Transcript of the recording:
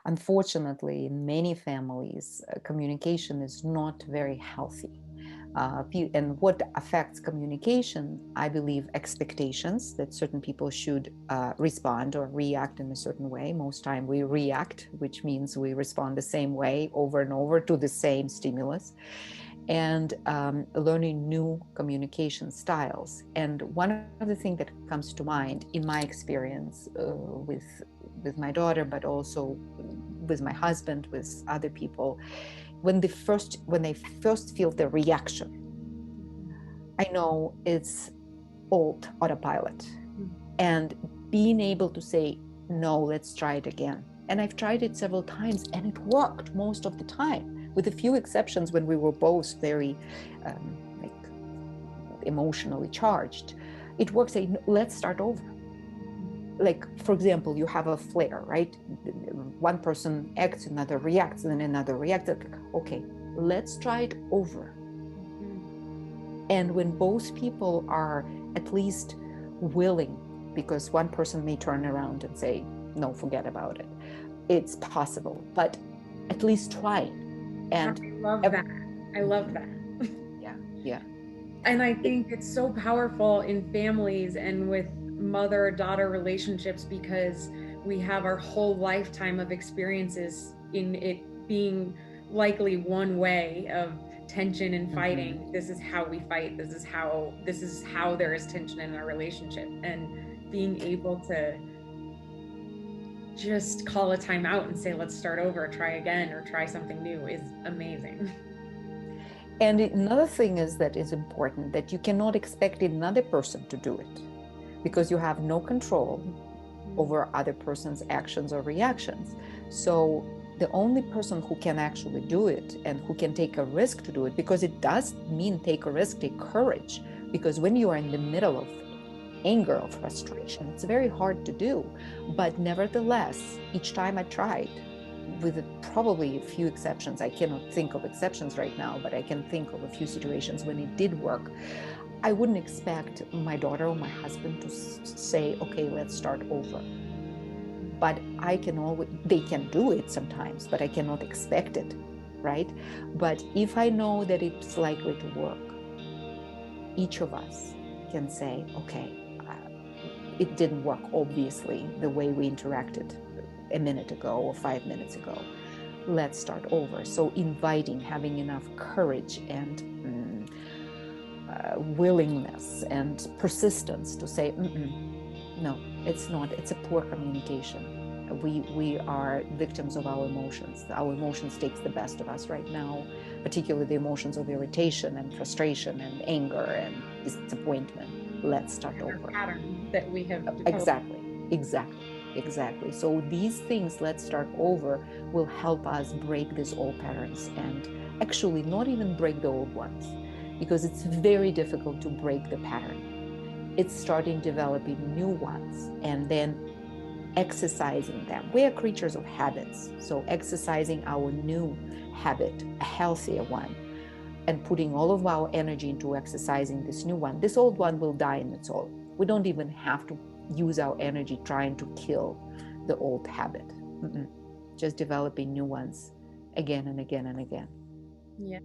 Unfortunately, in many families, communication is not very healthy. And what affects communication, I believe, expectations that certain people should respond or react in a certain way. Most time we react, which means we respond the same way over and over to the same stimulus, and learning new communication styles. And one of the things that comes to mind in my experience with my daughter, but also with my husband, with other people, when they first feel the reaction, I know it's old autopilot. And being able to say, no, let's try it again. And I've tried it several times and it worked most of the time, with a few exceptions when we were both very like emotionally charged. It works. Say, let's start over. Like, for example, you have a flare, right? One person acts, another reacts, and then another reacts. Okay, let's try it over. And when both people are at least willing, because one person may turn around and say, no, forget about it. It's possible, but at least try. And I love that. I love that. Yeah, yeah. And I think it's so powerful in families and with mother-daughter relationships, because we have our whole lifetime of experiences in it being likely one way of tension and fighting. This is how we fight. This is how there is tension in our relationship. And being able to just call a timeout and say, let's start over, try again, or try something new is amazing. And another thing is that is important, that you cannot expect another person to do it, because you have no control over other person's actions or reactions. So the only person who can actually do it and who can take a risk to do it, because it does mean take a risk, take courage, because when you are in the middle of anger or frustration, it's very hard to do. But nevertheless, each time I tried, with probably a few exceptions, I cannot think of exceptions right now, but I can think of a few situations when it did work. I wouldn't expect my daughter or my husband to say, okay, let's start over. But I can always, they can do it sometimes, but I cannot expect it, right? But if I know that it's likely to work, each of us can say, okay, it didn't work, obviously, the way we interacted a minute ago or 5 minutes ago. Let's start over. So inviting, having enough courage and willingness and persistence to say, no, it's not. It's a poor communication. We are victims of our emotions. Our emotions takes the best of us right now, particularly the emotions of irritation and frustration and anger and disappointment. Let's start over. Pattern that we have developed. Exactly. So these things, let's start over, will help us break these old patterns, and actually not even break the old ones, because it's very difficult to break the pattern. It's starting developing new ones and then exercising them. We are creatures of habits. So exercising our new habit, a healthier one, and putting all of our energy into exercising this new one, this old one will die in its own. We don't even have to use our energy trying to kill the old habit. Just developing new ones again and again and again. Yeah.